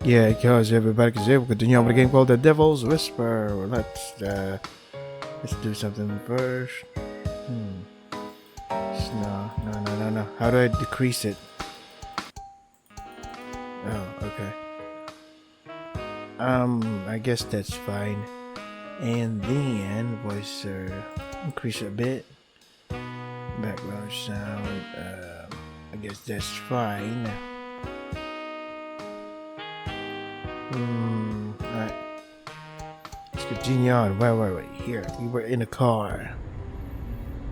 Yeah, because everybody can say we'll continue on with a game called The Devil's Whisper. Let's do something first. No. How do I decrease it? Oh, okay. I guess that's fine. And then voice increase it a bit. Background sound. I guess that's fine. Alright. Let's continue on. Wait. Here. We were in a car.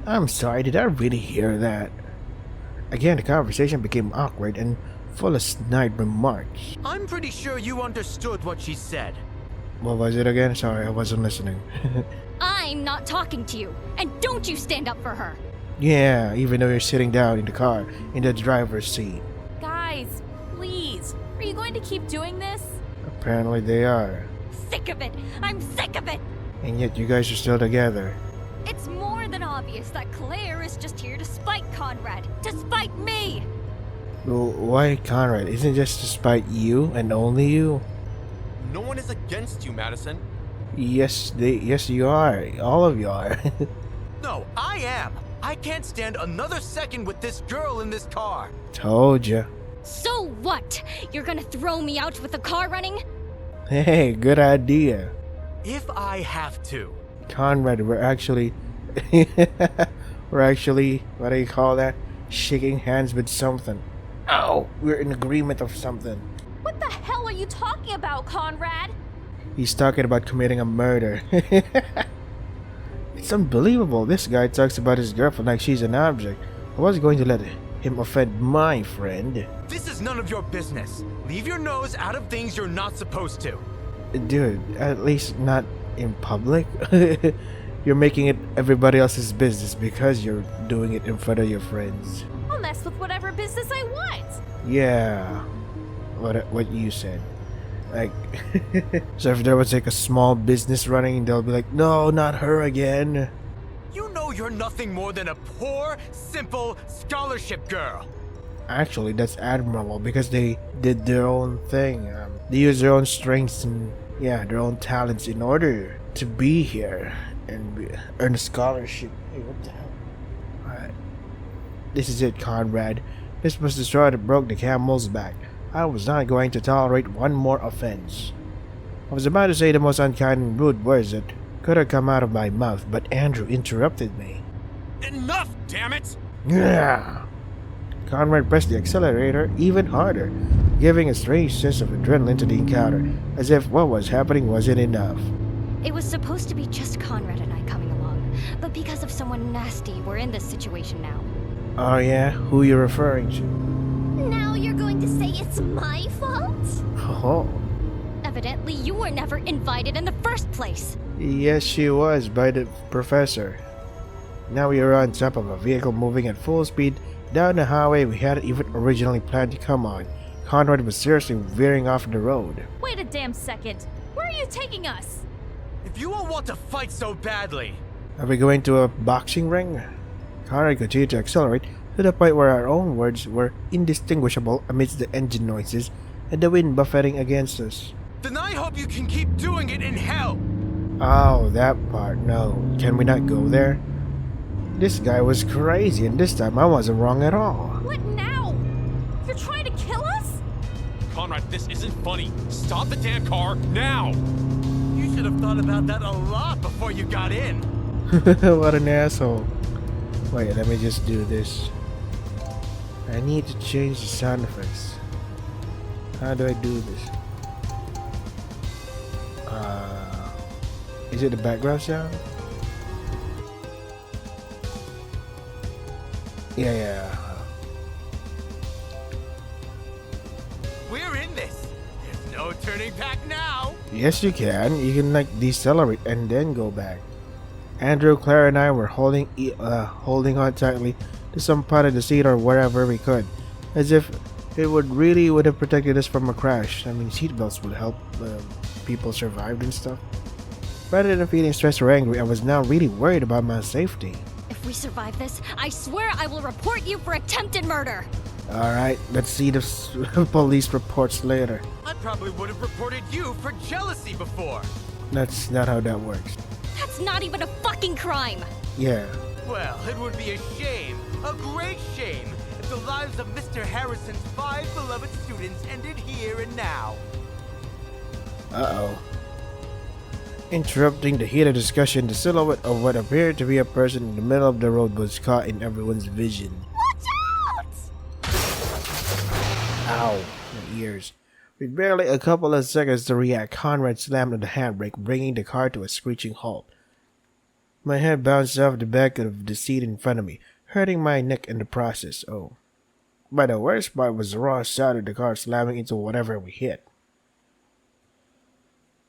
I'm sorry, did I really hear that? Again, the conversation became awkward and full of snide remarks. I'm pretty sure you understood what she said. What was it again? Sorry, I wasn't listening. I'm not talking to you, and don't you stand up for her. Yeah, even though you're sitting down in the car, in the driver's seat. Guys, please. Are you going to keep doing this? Apparently they are. Sick of it. I'm sick of it. And yet you guys are still together. It's more than obvious that Claire is just here to spite Conrad, to spite me. Well, why Conrad? Isn't it just to spite you and only you? No one is against you, Madison. Yes, you are. All of you are. No, I am. I can't stand another second with this girl in this car. Told ya. So what? You're gonna throw me out with the car running? Hey, good idea. If I have to. Conrad, we're actually, what do you call that? Shaking hands with something. Ow, we're in agreement of something. What the hell are you talking about, Conrad? He's talking about committing a murder. It's unbelievable. This guy talks about his girlfriend like she's an object. I wasn't going to let him offend my friend. This is none of your business. Leave your nose out of things you're not supposed to. Dude, at least not in public. You're making it everybody else's business because you're doing it in front of your friends. I'll mess with whatever business I want. Yeah, what you said. Like, so if there was like a small business running, they'll be like, no, not her again. You know you're nothing more than a poor, simple scholarship girl. Actually, that's admirable because they did their own thing. They used their own strengths and their own talents in order to be here and earn a scholarship. Hey, what the hell? Alright. This is it, Conrad. This was the straw that broke the camel's back. I was not going to tolerate one more offense. I was about to say the most unkind and rude words that could have come out of my mouth, but Andrew interrupted me. Enough, damn it! Yeah. Conrad pressed the accelerator even harder, giving a strange sense of adrenaline to the encounter, as if what was happening wasn't enough. It was supposed to be just Conrad and I coming along, but because of someone nasty, we're in this situation now. Oh yeah? Who you referring to? Now you're going to say it's my fault? Oh. Evidently, you were never invited in the first place. Yes, she was, by the professor. Now we are on top of a vehicle moving at full speed down the highway we hadn't even originally planned to come on. Conrad was seriously veering off the road. Wait a damn second. Where are you taking us? If you all want to fight so badly. Are we going to a boxing ring? Conrad continued to accelerate to the point where our own words were indistinguishable amidst the engine noises and the wind buffeting against us. Then I hope you can keep doing it in hell. Oh, that part. No. Can we not go there? This guy was crazy, and this time I wasn't wrong at all. What now? You're trying to kill us? Conrad, this isn't funny. Stop the damn car now. You should have thought about that a lot before you got in. What an asshole. Wait, let me just do this. I need to change the sound effects. How do I do this? Is it the background sound? Yeah. We're in this. There's no turning back now. Yes, you can. You can like decelerate and then go back. Andrew, Claire, and I were holding on tightly to some part of the seat or wherever we could, as if it would have protected us from a crash. I mean, seatbelts would help people survive and stuff. Rather than feeling stressed or angry, I was now really worried about my safety. If we survive this, I swear I will report you for attempted murder. Alright, let's see the police reports later. I'm probably would have reported you for jealousy before. That's not how that works. That's not even a fucking crime! Yeah. Well, it would be a shame, a great shame, if the lives of Mr. Harrison's 5 beloved students ended here and now. Uh-oh. Interrupting the heated discussion, the silhouette of what appeared to be a person in the middle of the road was caught in everyone's vision. Watch out! Ow, my ears. With barely a couple of seconds to react, Conrad slammed on the handbrake, bringing the car to a screeching halt. My head bounced off the back of the seat in front of me, hurting my neck in the process. Oh. But the worst part was the raw sound of the car slamming into whatever we hit.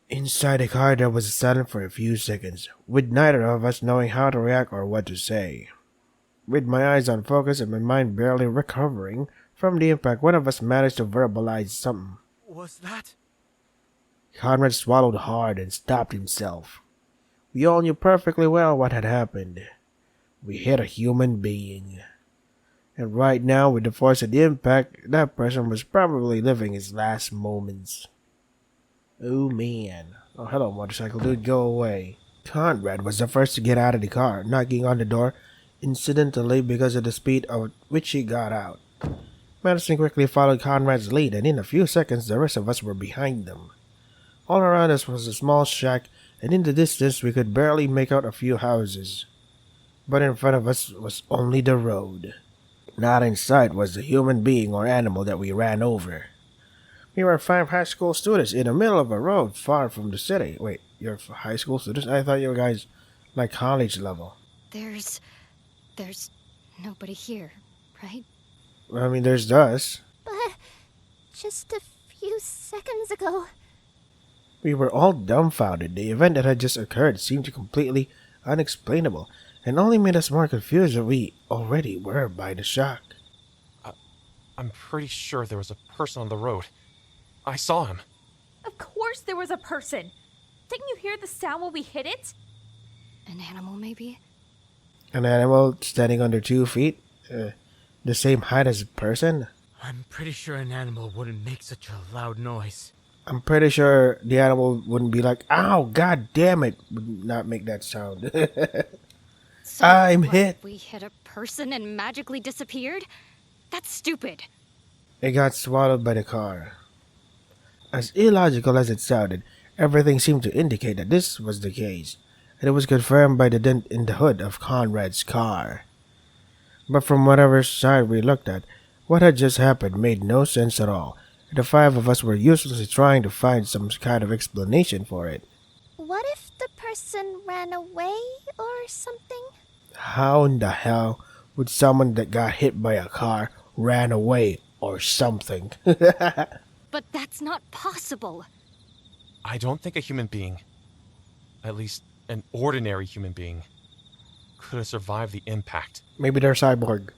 Inside the car, there was silence for a few seconds, with neither of us knowing how to react or what to say. With my eyes on focus and my mind barely recovering from the impact, one of us managed to verbalize something. Was that? Conrad swallowed hard and stopped himself. We all knew perfectly well what had happened. We hit a human being. And right now, with the force of the impact, that person was probably living his last moments. Oh man. Oh, hello, motorcycle dude, go away. Conrad was the first to get out of the car, knocking on the door, incidentally because of the speed at which he got out. Madison quickly followed Conrad's lead, and in a few seconds, the rest of us were behind them. All around us was a small shack, and in the distance, we could barely make out a few houses. But in front of us was only the road. Not in sight was the human being or animal that we ran over. We were 5 high school students in the middle of a road far from the city. Wait, you're high school students? I thought you were guys like college level. There's nobody here, right? I mean, there's us. But just a few seconds ago, We were all dumbfounded. The event that had just occurred seemed completely unexplainable, and only made us more confused than we already were by the shock. I'm pretty sure there was a person on the road. I saw him. Of course there was a person. Didn't you hear the sound when we hit it? An animal, maybe? An animal standing on their 2 feet? The same height as a person? I'm pretty sure an animal wouldn't make such a loud noise. I'm pretty sure the animal wouldn't be like, ow, god damn it, would not make that sound. So I'm what, hit. We hit a person and magically disappeared? That's stupid. It got swallowed by the car. As illogical as it sounded, everything seemed to indicate that this was the case, and it was confirmed by the dent in the hood of Conrad's car. But from whatever side we looked at, what had just happened made no sense at all. The 5 of us were uselessly trying to find some kind of explanation for it. what if the person ran away or something? How in the hell would someone that got hit by a car ran away or something? But that's not possible. I don't think a human being, at least an ordinary human being, could have survived the impact, Maybe they're cyborg.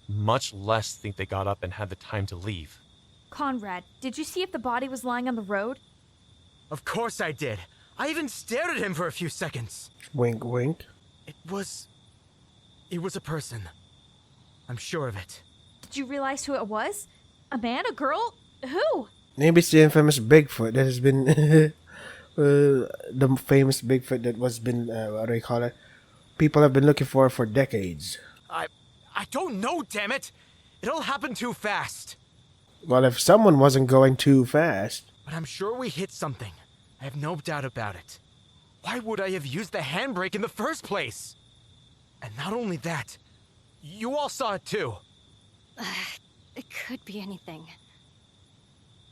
much less think they got up and had the time to leave. Conrad, did you see if the body was lying on the road? Of course I did. I even stared at him for a few seconds. Wink, wink. It was a person. I'm sure of it. Did you realize who it was? A man? A girl? Who? Maybe it's the infamous Bigfoot that has been the famous Bigfoot that was been what do you call it? People have been looking for decades. I don't know, damn it! It all happened too fast. Well, if someone wasn't going too fast, But I'm sure we hit something. I have no doubt about it. Why would I have used the handbrake in the first place? And not only that, you all saw it too. It could be anything.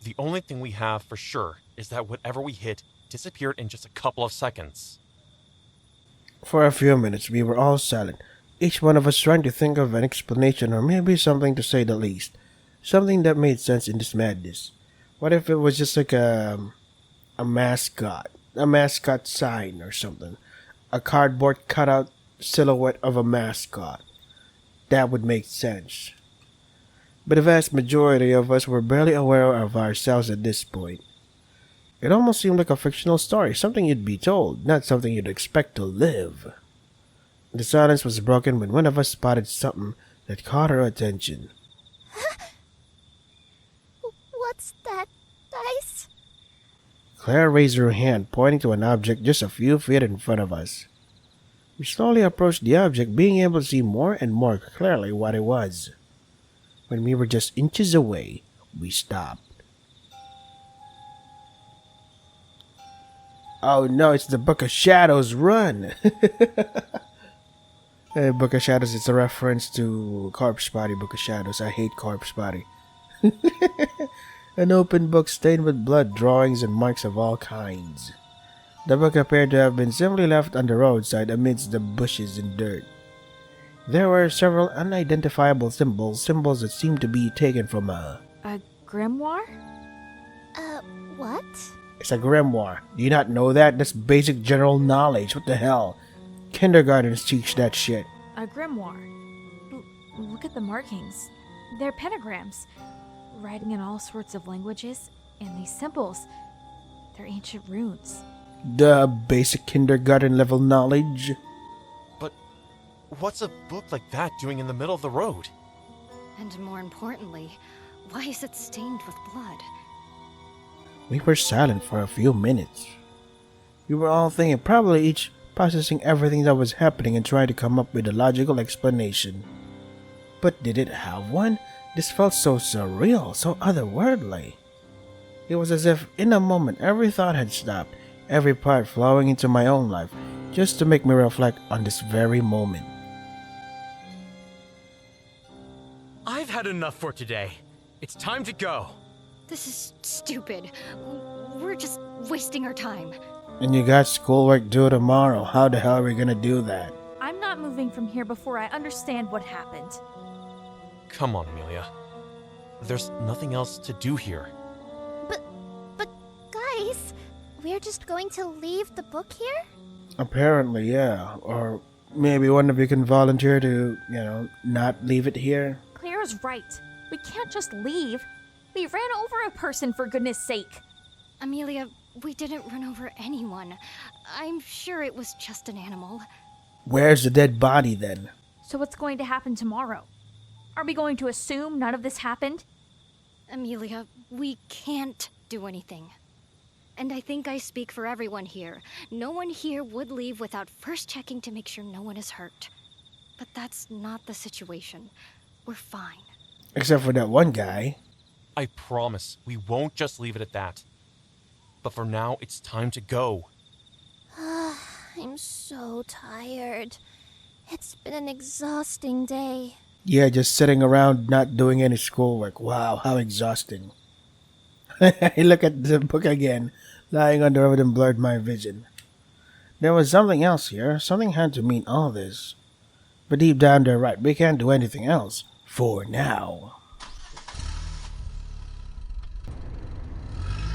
The only thing we have for sure is that whatever we hit disappeared in just a couple of seconds. for a few minutes we were all silent, each one of us trying to think of an explanation or maybe something to say the least. Something that made sense in this madness. What if it was just like a mascot sign or something? A cardboard cutout silhouette of a mascot. That would make sense. But the vast majority of us were barely aware of ourselves at this point. It almost seemed like a fictional story, something you'd be told, not something you'd expect to live. The silence was broken when one of us spotted something that caught our attention. What's that, Dice? Claire raised her hand, pointing to an object just a few feet in front of us. We slowly approached the object, being able to see more and more clearly what it was. When we were just inches away, we stopped. Oh no, it's the Book of Shadows, run! Book of Shadows is a reference to Corpse Party Book of Shadows. I hate Corpse Party. An open book stained with blood, drawings, and marks of all kinds. The book appeared to have been simply left on the roadside amidst the bushes and dirt. There were several unidentifiable symbols that seemed to be taken from A grimoire? What? It's a grimoire. Do you not know that? That's basic general knowledge. What the hell? Kindergartens teach that shit. A grimoire. Look at the markings. They're pentagrams, writing in all sorts of languages, and these symbols, they're ancient runes. The basic kindergarten level knowledge. But what's a book like that doing in the middle of the road? And more importantly, why is it stained with blood? We were silent for a few minutes. We were all thinking, probably each processing everything that was happening and trying to come up with a logical explanation. But did it have one? This felt so surreal, so otherworldly. It was as if in a moment every thought had stopped, every part flowing into my own life, just to make me reflect on this very moment. I've had enough for today. It's time to go. This is stupid. We're just wasting our time. And you got schoolwork due tomorrow. How the hell are we gonna do that? I'm not moving from here before I understand what happened. Come on, Amelia. There's nothing else to do here. But guys, we're just going to leave the book here? Apparently, yeah. Or maybe one of you can volunteer to, not leave it here. Claire's right. We can't just leave. We ran over a person, for goodness sake. Amelia, we didn't run over anyone. I'm sure it was just an animal. Where's the dead body then? So what's going to happen tomorrow? Are we going to assume none of this happened? Amelia, we can't do anything. And I think I speak for everyone here. No one here would leave without first checking to make sure no one is hurt. But that's not the situation. We're fine. Except for that one guy. I promise we won't just leave it at that. But for now, it's time to go. I'm so tired. It's been an exhausting day. Yeah, just sitting around not doing any schoolwork. Wow, how exhausting. I look at the book again, lying on the road and blurred my vision. There was something else here. Something had to mean all this. But deep down they're right. We can't do anything else. For now.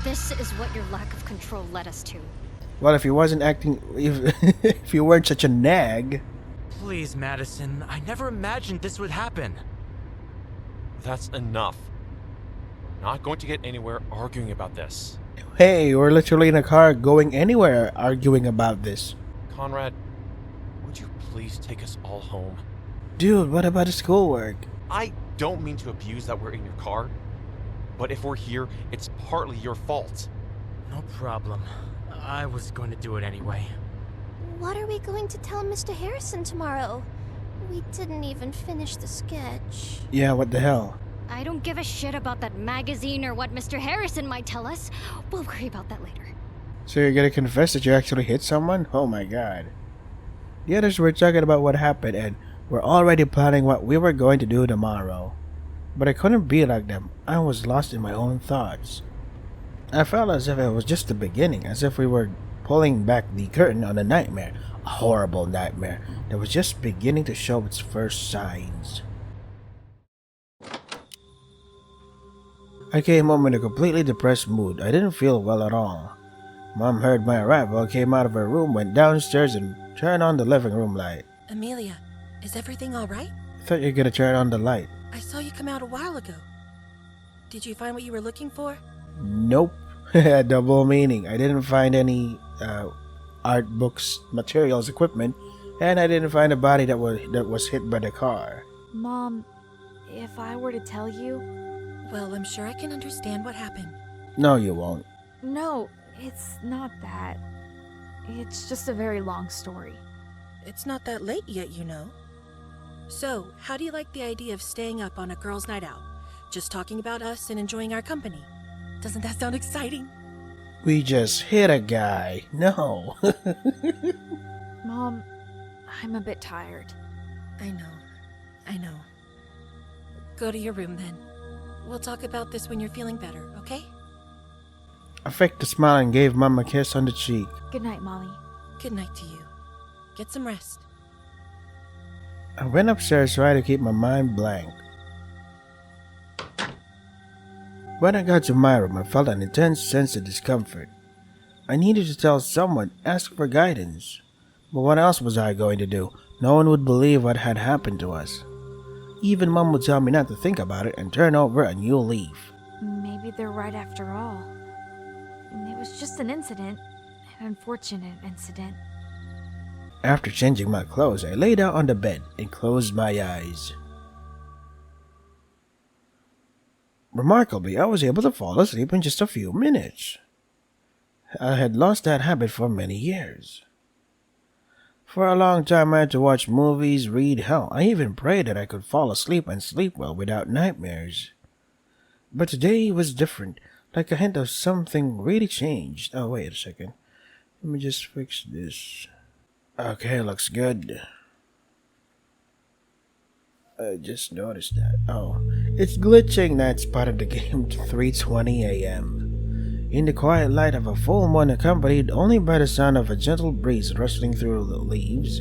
This is what your lack of control led us to. Well, if you wasn't acting... If you weren't such a nag... Please, Madison. I never imagined this would happen. That's enough. We're not going to get anywhere arguing about this. Hey, we're literally in a car going anywhere arguing about this. Conrad, would you please take us all home? Dude, what about the schoolwork? I don't mean to abuse that we're in your car, but if we're here, it's partly your fault. No problem. I was going to do it anyway. What are we going to tell Mr. Harrison tomorrow? We didn't even finish the sketch. Yeah, what the hell? I don't give a shit about that magazine or what Mr. Harrison might tell us. We'll worry about that later. So you're gonna confess that you actually hit someone? Oh my god. The others were talking about what happened and were already planning what we were going to do tomorrow. But I couldn't be like them. I was lost in my own thoughts. I felt as if it was just the beginning, as if we were pulling back the curtain on a nightmare. A horrible nightmare that was just beginning to show its first signs. I came home in a completely depressed mood. I didn't feel well at all. Mom heard my arrival, came out of her room, went downstairs, and turned on the living room light. Amelia, is everything all right? I thought you were gonna turn on the light. I saw you come out a while ago. Did you find what you were looking for? Nope. Double meaning. I didn't find any art books, materials, equipment, and I didn't find a body that was hit by the car. Mom, if I were to tell you... Well, I'm sure I can understand what happened. No, you won't. No, It's not that. It's just a very long story. It's not that late yet, you know. So, how do you like the idea of staying up on a girls' night out? Just talking about us and enjoying our company. Doesn't that sound exciting? We just hit a guy. No. Mom, I'm a bit tired. I know. Go to your room then. We'll talk about this when you're feeling better, okay? I faked a smile and gave Mom a kiss on the cheek. Good night, Molly. Good night to you. Get some rest. I went upstairs trying to keep my mind blank. When I got to my room, I felt an intense sense of discomfort. I needed to tell someone, ask for guidance. But what else was I going to do? No one would believe what had happened to us. Even Mom would tell me not to think about it and turn over a new leaf. Maybe they're right after all. It was just an incident. An unfortunate incident. After changing my clothes, I lay down on the bed and closed my eyes. Remarkably, I was able to fall asleep in just a few minutes. I had lost that habit for many years. For a long time, I had to watch movies, read, hell, I even prayed that I could fall asleep and sleep well without nightmares. But today was different, like a hint of something really changed. Oh, wait a second. Let me just fix this. Okay, looks good. I just noticed that. Oh, it's glitching. That's part of the game to 3:20 a.m. In the quiet light of a full moon accompanied only by the sound of a gentle breeze rustling through the leaves,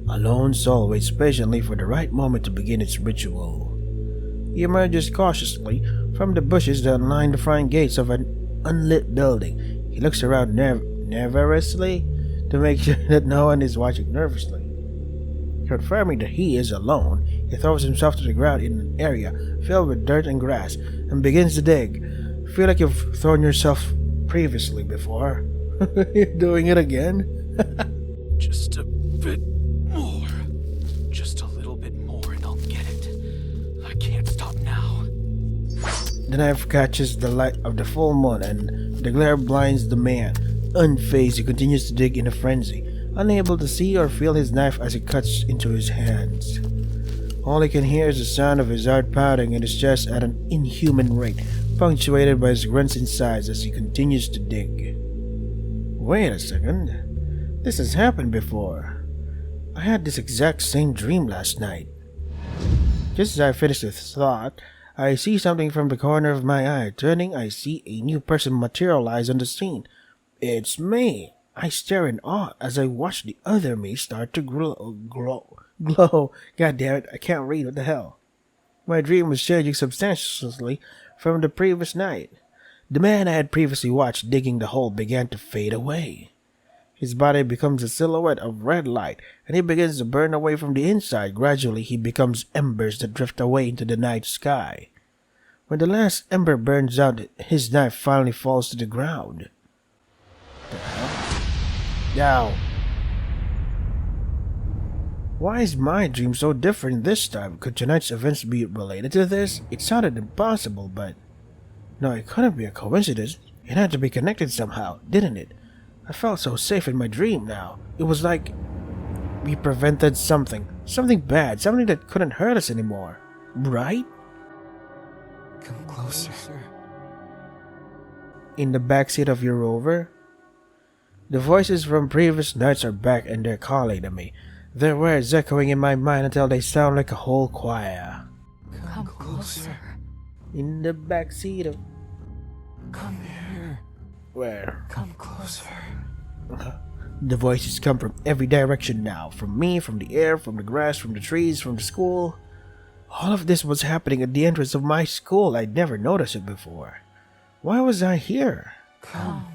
a lone soul waits patiently for the right moment to begin its ritual. He emerges cautiously from the bushes that line the front gates of an unlit building. He looks around nervously to make sure that no one is watching nervously. Confirming that he is alone, he throws himself to the ground in an area filled with dirt and grass and begins to dig. Feel like you've thrown yourself previously before. You're doing it again? Just a bit more. Just a little bit more and I'll get it. I can't stop now. The knife catches the light of the full moon and the glare blinds the man. Unfazed, he continues to dig in a frenzy, unable to see or feel his knife as it cuts into his hands. All he can hear is the sound of his heart pounding in his chest at an inhuman rate, punctuated by his grunts and sighs as he continues to dig. Wait a second. This has happened before. I had this exact same dream last night. Just as I finish this thought, I see something from the corner of my eye. Turning, I see a new person materialize on the scene. It's me. I stare in awe as I watch the other me start to glow. God damn it, I can't read, what the hell. My dream was changing substantially from the previous night. The man I had previously watched digging the hole began to fade away. His body becomes a silhouette of red light, and he begins to burn away from the inside. Gradually, he becomes embers that drift away into the night sky. When the last ember burns out, his knife finally falls to the ground. The hell? Now, why is my dream so different this time? Could tonight's events be related to this? It sounded impossible, but... No, it couldn't be a coincidence. It had to be connected somehow, didn't it? I felt so safe in my dream now. It was like... we prevented something. Something bad. Something that couldn't hurt us anymore. Right? Come closer. In the backseat of your Rover? The voices from previous nights are back and they're calling to me. Their words echoing in my mind until they sound like a whole choir. Come closer. In the backseat of... Come here. Where? Come closer. The voices come from every direction now. From me, from the air, from the grass, from the trees, from the school. All of this was happening at the entrance of my school. I'd never noticed it before. Why was I here? Come.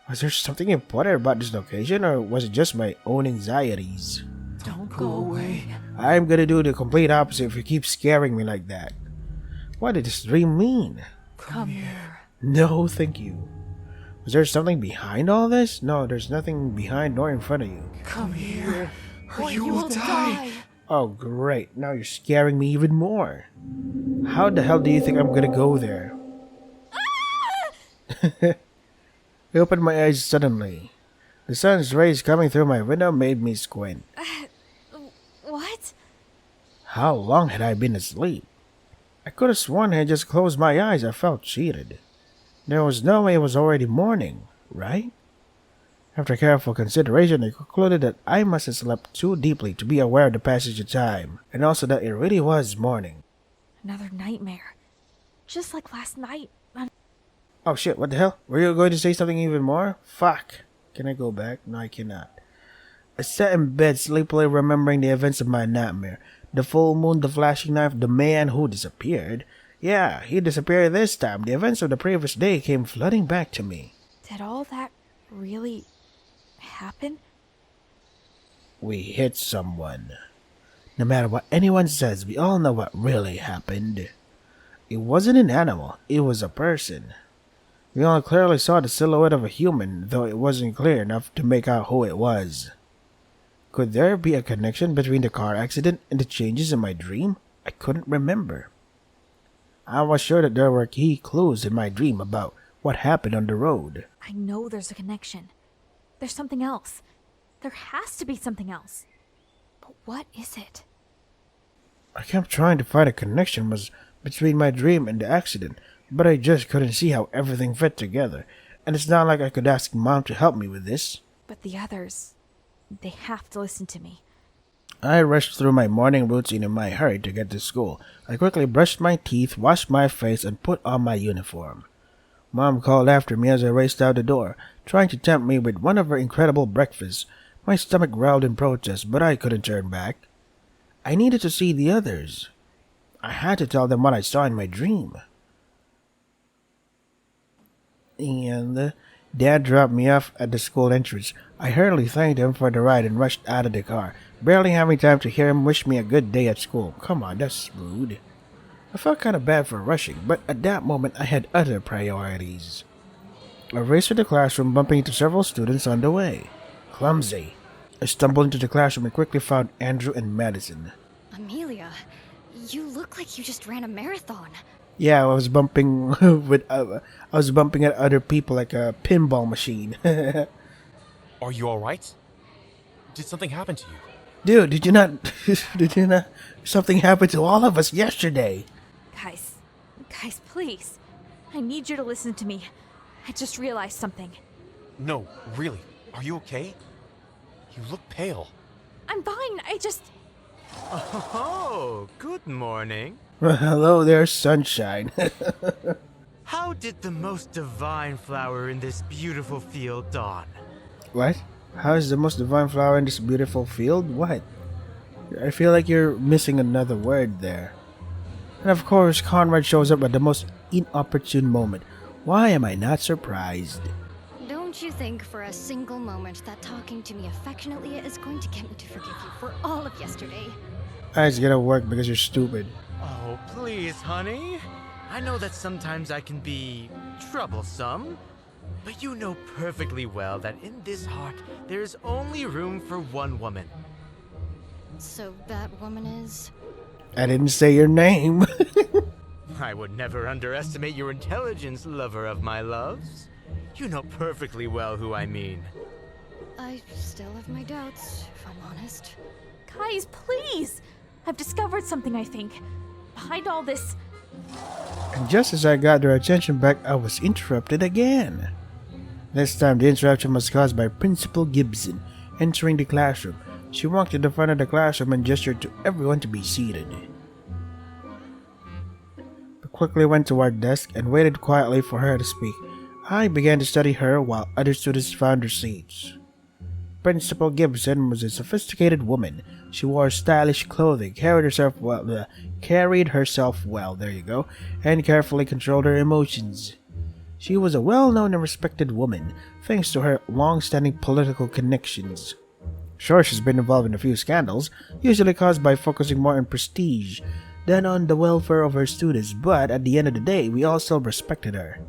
Was there something important about this location, or was it just my own anxieties? Don't go away. I'm gonna do the complete opposite if you keep scaring me like that. What did this dream mean? Come here. No, thank you. Was there something behind all this? No, there's nothing behind nor in front of you. Come here. Or you will die. Oh, great. Now you're scaring me even more. How the hell do you think I'm gonna go there? I opened my eyes suddenly. The sun's rays coming through my window made me squint. What? How long had I been asleep? I could have sworn I had just closed my eyes. I felt cheated. There was no way it was already morning, right? After careful consideration, I concluded that I must have slept too deeply to be aware of the passage of time, and also that it really was morning. Another nightmare. Just like last night. Oh shit, what the hell? Were you going to say something even more? Fuck. Can I go back? No, I cannot. I sat in bed sleepily remembering the events of my nightmare. The full moon, the flashing knife, the man who disappeared. Yeah, he disappeared this time. The events of the previous day came flooding back to me. Did all that really happen? We hit someone. No matter what anyone says, we all know what really happened. It wasn't an animal, it was a person. We all clearly saw the silhouette of a human, though it wasn't clear enough to make out who it was. Could there be a connection between the car accident and the changes in my dream? I couldn't remember. I was sure that there were key clues in my dream about what happened on the road. I know there's a connection. There's something else. There has to be something else. But what is it? I kept trying to find a connection between my dream and the accident, but I just couldn't see how everything fit together, and it's not like I could ask Mom to help me with this. But the others, they have to listen to me. I rushed through my morning routine in my hurry to get to school. I quickly brushed my teeth, washed my face, and put on my uniform. Mom called after me as I raced out the door, trying to tempt me with one of her incredible breakfasts. My stomach growled in protest, but I couldn't turn back. I needed to see the others. I had to tell them what I saw in my dream. And Dad dropped me off at the school entrance. I hurriedly thanked him for the ride and rushed out of the car, barely having time to hear him wish me a good day at school. Come on, that's rude. I felt kind of bad for rushing, but at that moment I had other priorities. I raced to the classroom, bumping into several students on the way. Clumsy. I stumbled into the classroom and quickly found Andrew and Madison. Amelia, you look like you just ran a marathon. Yeah, I was bumping at other people like a pinball machine. Are you alright? Did something happen to you? Dude, did you not something happened to all of us yesterday? Guys, please. I need you to listen to me. I just realized something. No, really. Are you okay? You look pale. I'm fine. Oh, good morning. Well, hello there, sunshine. How did the most divine flower in this beautiful field dawn? What? How is the most divine flower in this beautiful field? What? I feel like you're missing another word there. And of course, Conrad shows up at the most inopportune moment. Why am I not surprised? Don't you think for a single moment that talking to me affectionately is going to get me to forgive you for all of yesterday? It's gonna work because you're stupid. Oh, please, honey. I know that sometimes I can be troublesome, but you know perfectly well that in this heart there is only room for one woman. So that woman is... I didn't say your name. I would never underestimate your intelligence, lover of my loves. You know perfectly well who I mean. I still have my doubts, if I'm honest. Guys, please. I've discovered something, I think. Behind all this... And just as I got their attention back, I was interrupted again. This time the interruption was caused by Principal Gibson entering the classroom. She walked to the front of the classroom and gestured to everyone to be seated. I quickly went to our desk and waited quietly for her to speak. I began to study her while other students found their seats. Principal Gibson was a sophisticated woman. She wore stylish clothing, carried herself well, there you go, and carefully controlled her emotions. She was a well-known and respected woman, thanks to her long-standing political connections. Sure, she's been involved in a few scandals, usually caused by focusing more on prestige than on the welfare of her students, but at the end of the day, we all still respected her.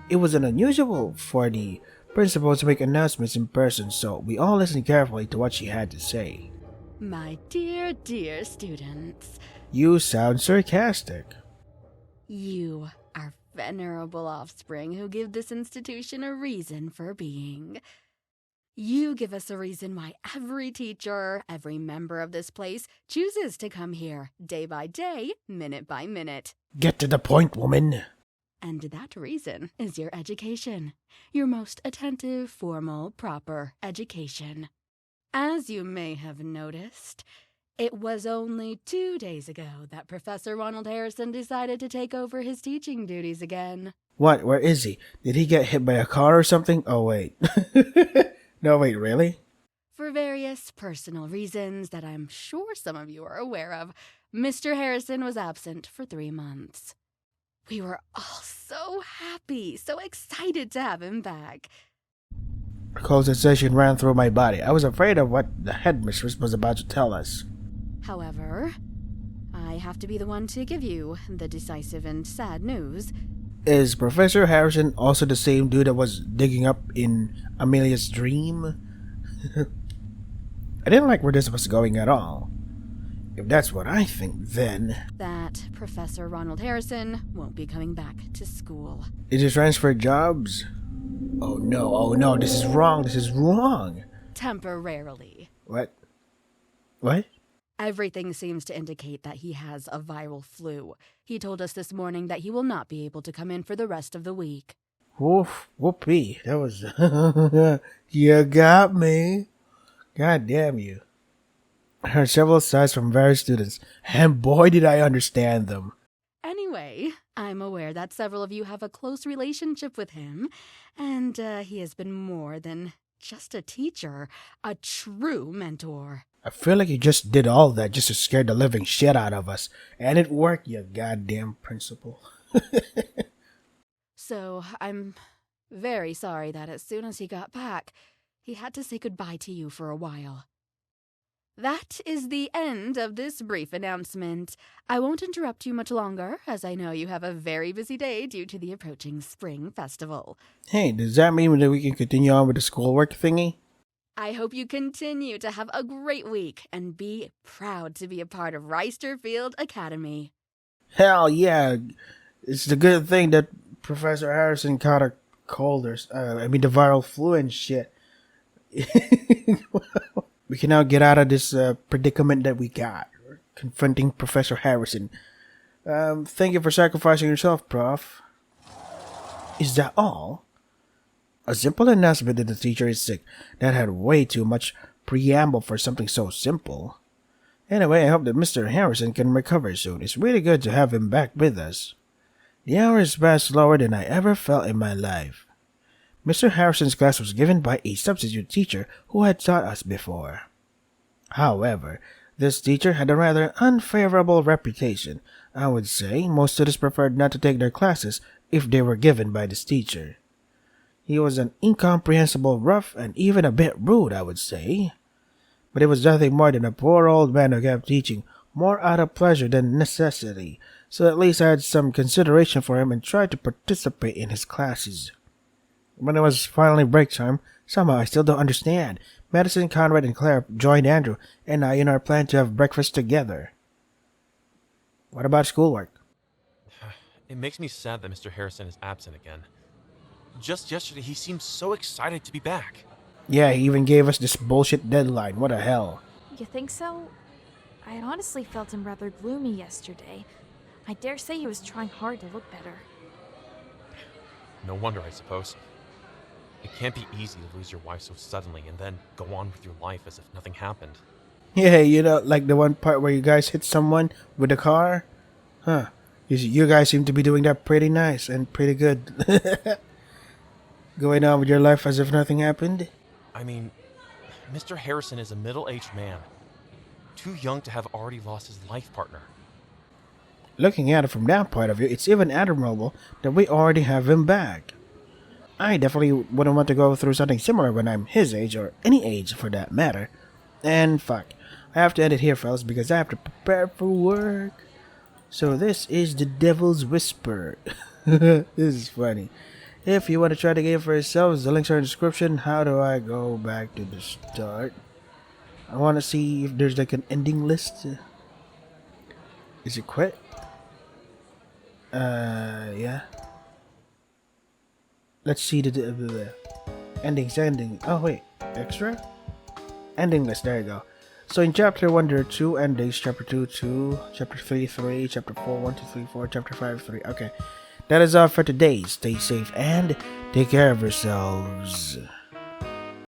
It was unusual for the principal to make announcements in person, so we all listened carefully to what she had to say. My dear, dear students, You sound sarcastic. you are venerable offspring who give this institution a reason for being. You give us a reason why every teacher, every member of this place chooses to come here, day by day, minute by minute. Get to the point, woman. And that reason is your education. Your most attentive, formal, proper education. As you may have noticed, it was only 2 days ago that Professor Ronald Harrison decided to take over his teaching duties again. What? Where is he? Did he get hit by a car or something? Oh, wait. No, wait, really? For various personal reasons that I'm sure some of you are aware of, Mr. Harrison was absent for 3 months. We were all so happy, so excited to have him back. A cold sensation ran through my body. I was afraid of what the headmistress was about to tell us. However, I have to be the one to give you the decisive and sad news. Is Professor Harrison also the same dude that was digging up in Amelia's dream? I didn't like where this was going at all. If that's what I think, then... That Professor Ronald Harrison won't be coming back to school. Did he transfer jobs? Oh no, this is wrong. Temporarily. What? What? Everything seems to indicate that he has a viral flu. He told us this morning that he will not be able to come in for the rest of the week. Whoopee. That was... You got me. God damn you. I heard several sides from various students, and boy did I understand them. Anyway, I'm aware that several of you have a close relationship with him, and he has been more than just a teacher, a true mentor. I feel like you just did all that just to scare the living shit out of us. And it worked, you goddamn principal. So, I'm very sorry that as soon as he got back, he had to say goodbye to you for a while. That is the end of this brief announcement. I won't interrupt you much longer, as I know you have a very busy day due to the approaching Spring Festival. Hey, does that mean that we can continue on with the schoolwork thingy? I hope you continue to have a great week and be proud to be a part of Reisterfield Academy. Hell yeah. It's the good thing that Professor Harrison caught a cold or... the viral flu and shit. We can now get out of this predicament that we got. Confronting Professor Harrison. Thank you for sacrificing yourself, Prof. Is that all? A simple announcement that the teacher is sick. That had way too much preamble for something so simple. Anyway, I hope that Mr. Harrison can recover soon. It's really good to have him back with us. The hours passed slower than I ever felt in my life. Mr. Harrison's class was given by a substitute teacher who had taught us before. However, this teacher had a rather unfavorable reputation. I would say most students preferred not to take their classes if they were given by this teacher. He was an incomprehensible, rough, and even a bit rude, I would say. But it was nothing more than a poor old man who kept teaching more out of pleasure than necessity, so at least I had some consideration for him and tried to participate in his classes. When it was finally break time, somehow I still don't understand. Madison, Conrad, and Claire joined Andrew and I in our plan to have breakfast together. What about schoolwork? It makes me sad that Mr. Harrison is absent again. Just yesterday, he seemed so excited to be back. Yeah, he even gave us this bullshit deadline. What the hell? You think so? I honestly felt him rather gloomy yesterday. I dare say he was trying hard to look better. No wonder, I suppose. It can't be easy to lose your wife so suddenly and then go on with your life as if nothing happened. Yeah, like the one part where you guys hit someone with a car? Huh. You guys seem to be doing that pretty nice and pretty good. Going on with your life as if nothing happened? I mean, Mr. Harrison is a middle-aged man. Too young to have already lost his life partner. Looking at it from that point of view, it's even admirable that we already have him back. I definitely wouldn't want to go through something similar when I'm his age, or any age for that matter. And fuck, I have to end it here, fellas, because I have to prepare for work. So this is the Devil's Whisper. This is funny. If you want to try the game for yourselves, the links are in the description. How do I go back to the start? I want to see if there's like an ending list. Is it quit? Yeah. let's see the endings. Oh wait, extra ending list. There you go. So in chapter 1 there are 2 endings. Chapter 2 2, chapter 3 3, chapter 4 1 2 3 4, chapter 5 3. Okay, that is all for today. Stay safe and take care of yourselves.